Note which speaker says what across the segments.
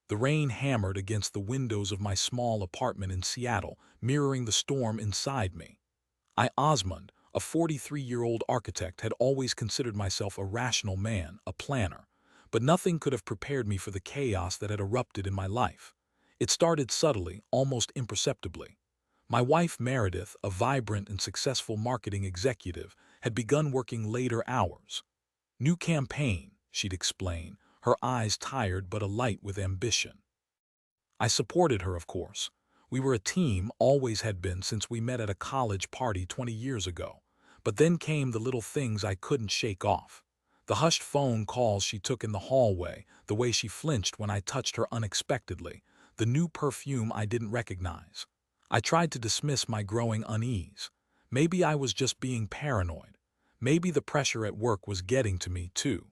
Speaker 1: The rain hammered against the windows of my small apartment in Seattle, mirroring the storm inside me. Osmond, a 43-year-old architect, had always considered myself a rational man, a planner, but nothing could have prepared me for the chaos that had erupted in my life. It started subtly, almost imperceptibly. My wife Meredith, a vibrant and successful marketing executive, had begun working later hours. "New campaign," she'd explain, her eyes tired but alight with ambition. I supported her, of course. We were a team, always had been since we met at a college party 20 years ago. But then came the little things I couldn't shake off. The hushed phone calls she took in the hallway, the way she flinched when I touched her unexpectedly, the new perfume I didn't recognize. I tried to dismiss my growing unease. Maybe I was just being paranoid. Maybe the pressure at work was getting to me, too.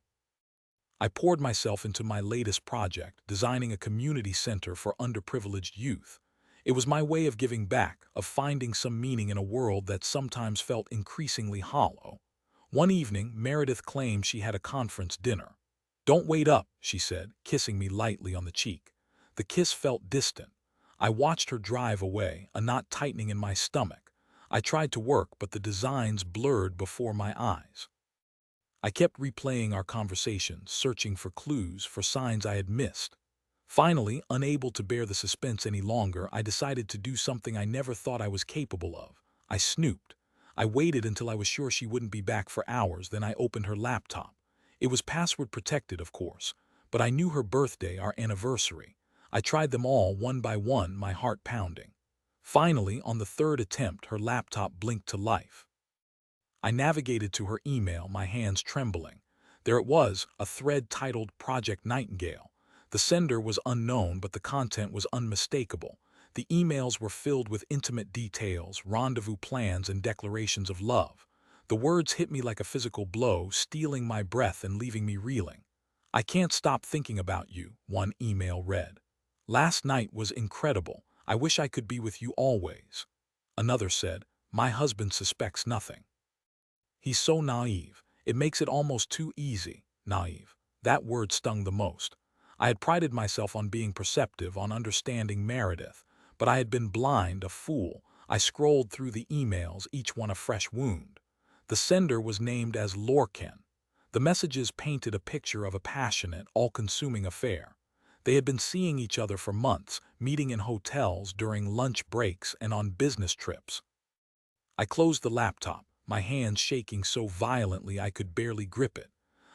Speaker 1: I poured myself into my latest project, designing a community center for underprivileged youth. It was my way of giving back, of finding some meaning in a world that sometimes felt increasingly hollow. One evening, Meredith claimed she had a conference dinner. "Don't wait up," she said, kissing me lightly on the cheek. The kiss felt distant. I watched her drive away, a knot tightening in my stomach. I tried to work, but the designs blurred before my eyes. I kept replaying our conversations, searching for clues, for signs I had missed. Finally, unable to bear the suspense any longer, I decided to do something I never thought I was capable of. I snooped. I waited until I was sure she wouldn't be back for hours, then I opened her laptop. It was password protected, of course, but I knew her birthday, our anniversary. I tried them all, one by one, my heart pounding. Finally, on the third attempt, her laptop blinked to life. I navigated to her email, my hands trembling. There it was, a thread titled Project Nightingale. The sender was unknown, but the content was unmistakable. The emails were filled with intimate details, rendezvous plans, and declarations of love. The words hit me like a physical blow, stealing my breath and leaving me reeling. "I can't stop thinking about you," one email read. "Last night was incredible. I wish I could be with you always." Another said, "My husband suspects nothing. He's so naive. It makes it almost too easy." Naive. That word stung the most. I had prided myself on being perceptive, on understanding Meredith, but I had been blind, a fool. I scrolled through the emails, each one a fresh wound. The sender was named as Lorcan. The messages painted a picture of a passionate, all-consuming affair. They had been seeing each other for months, meeting in hotels, during lunch breaks, and on business trips. I closed the laptop, my hands shaking so violently I could barely grip it.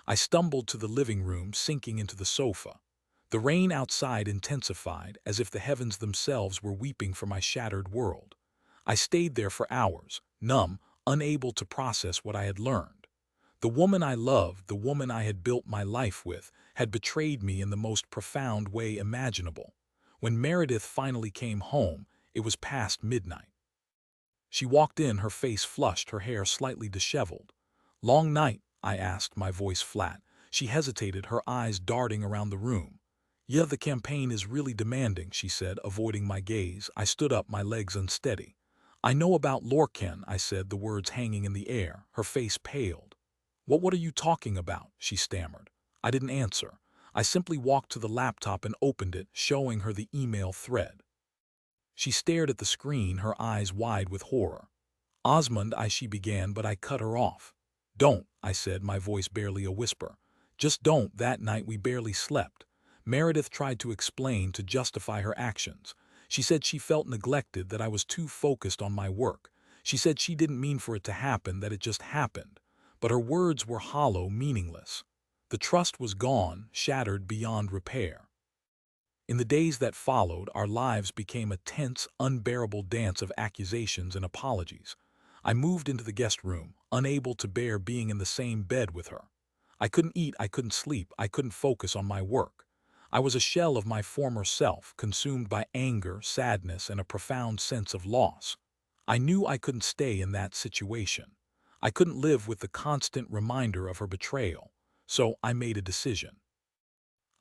Speaker 1: I stumbled to the living room, sinking into the sofa. The rain outside intensified, as if the heavens themselves were weeping for my shattered world. I stayed there for hours, numb, unable to process what I had learned. The woman I loved, the woman I had built my life with, had betrayed me in the most profound way imaginable. When Meredith finally came home, it was past midnight. She walked in, her face flushed, her hair slightly disheveled. "Long night?" I asked, my voice flat. She hesitated, her eyes darting around the room. "Yeah, the campaign is really demanding," she said, avoiding my gaze. I stood up, my legs unsteady. "I know about Lorcan," I said, the words hanging in the air. Her face paled. What are you talking about?" she stammered. I didn't answer. I simply walked to the laptop and opened it, showing her the email thread. She stared at the screen, her eyes wide with horror. "Osmond," she began, but I cut her off. "Don't," I said, my voice barely a whisper. "Just don't." That night we barely slept. Meredith tried to explain, to justify her actions. She said she felt neglected, that I was too focused on my work. She said she didn't mean for it to happen, that it just happened. But her words were hollow, meaningless. The trust was gone, shattered beyond repair. In the days that followed, our lives became a tense, unbearable dance of accusations and apologies. I moved into the guest room, unable to bear being in the same bed with her. I couldn't eat, I couldn't sleep, I couldn't focus on my work. I was a shell of my former self, consumed by anger, sadness, and a profound sense of loss. I knew I couldn't stay in that situation. I couldn't live with the constant reminder of her betrayal. So I made a decision.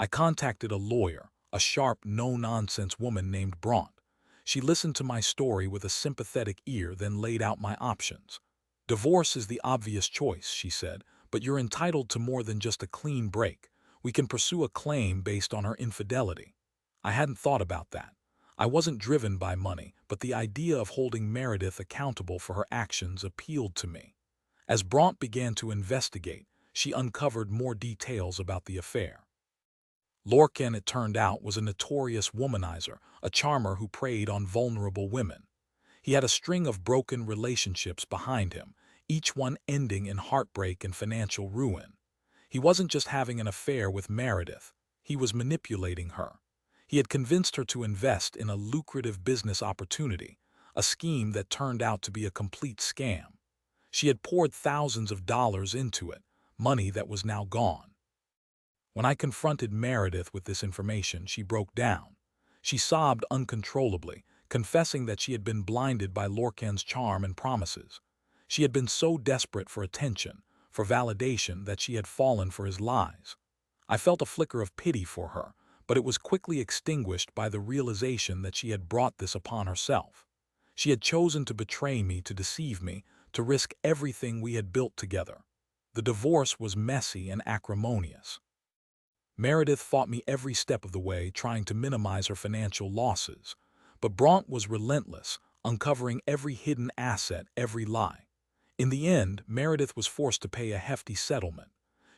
Speaker 1: I contacted a lawyer, a sharp, no-nonsense woman named Bront. She listened to my story with a sympathetic ear, then laid out my options. "Divorce is the obvious choice," she said, "but you're entitled to more than just a clean break. We can pursue a claim based on her infidelity." I hadn't thought about that. I wasn't driven by money, but the idea of holding Meredith accountable for her actions appealed to me. As Bront began to investigate, she uncovered more details about the affair. Lorcan, it turned out, was a notorious womanizer, a charmer who preyed on vulnerable women. He had a string of broken relationships behind him, each one ending in heartbreak and financial ruin. He wasn't just having an affair with Meredith, he was manipulating her. He had convinced her to invest in a lucrative business opportunity, a scheme that turned out to be a complete scam. She had poured thousands of dollars into it, money that was now gone. When I confronted Meredith with this information, she broke down. She sobbed uncontrollably, confessing that she had been blinded by Lorcan's charm and promises. She had been so desperate for attention, for validation, that she had fallen for his lies. I felt a flicker of pity for her, but it was quickly extinguished by the realization that she had brought this upon herself. She had chosen to betray me, to deceive me, to risk everything we had built together. The divorce was messy and acrimonious. Meredith fought me every step of the way, trying to minimize her financial losses. But Bront was relentless, uncovering every hidden asset, every lie. In the end, Meredith was forced to pay a hefty settlement.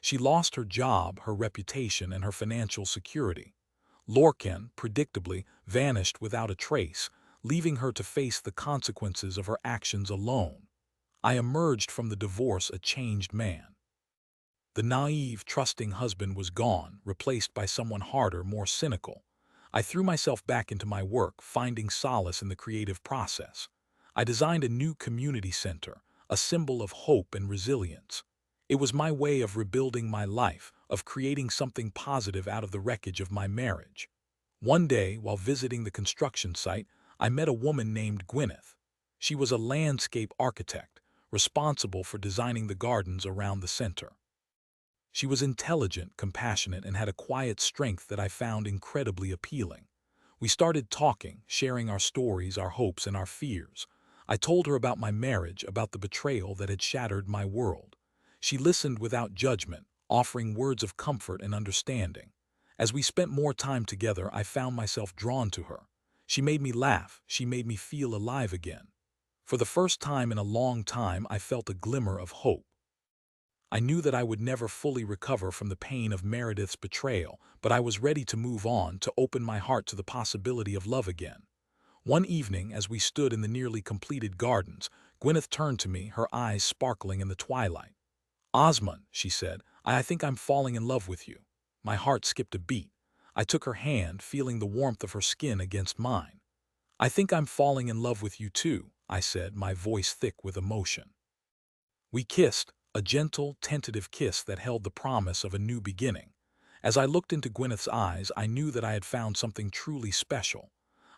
Speaker 1: She lost her job, her reputation, and her financial security. Lorcan, predictably, vanished without a trace, leaving her to face the consequences of her actions alone. I emerged from the divorce a changed man. The naive, trusting husband was gone, replaced by someone harder, more cynical. I threw myself back into my work, finding solace in the creative process. I designed a new community center, a symbol of hope and resilience. It was my way of rebuilding my life, of creating something positive out of the wreckage of my marriage. One day, while visiting the construction site, I met a woman named Gwyneth. She was a landscape architect, responsible for designing the gardens around the center. She was intelligent, compassionate, and had a quiet strength that I found incredibly appealing. We started talking, sharing our stories, our hopes, and our fears. I told her about my marriage, about the betrayal that had shattered my world. She listened without judgment, offering words of comfort and understanding. As we spent more time together, I found myself drawn to her. She made me laugh, she made me feel alive again. For the first time in a long time, I felt a glimmer of hope. I knew that I would never fully recover from the pain of Meredith's betrayal, but I was ready to move on, to open my heart to the possibility of love again. One evening, as we stood in the nearly completed gardens, Gwyneth turned to me, her eyes sparkling in the twilight. "Osmond," she said, I think I'm falling in love with you." My heart skipped a beat. I took her hand, feeling the warmth of her skin against mine. "I think I'm falling in love with you too," I said, my voice thick with emotion. We kissed, a gentle, tentative kiss that held the promise of a new beginning. As I looked into Gwyneth's eyes, I knew that I had found something truly special.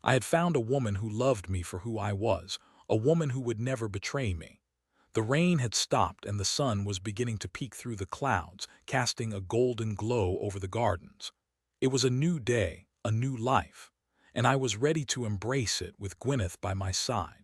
Speaker 1: I had found a woman who loved me for who I was, a woman who would never betray me. The rain had stopped and the sun was beginning to peek through the clouds, casting a golden glow over the gardens. It was a new day, a new life, and I was ready to embrace it with Gwyneth by my side.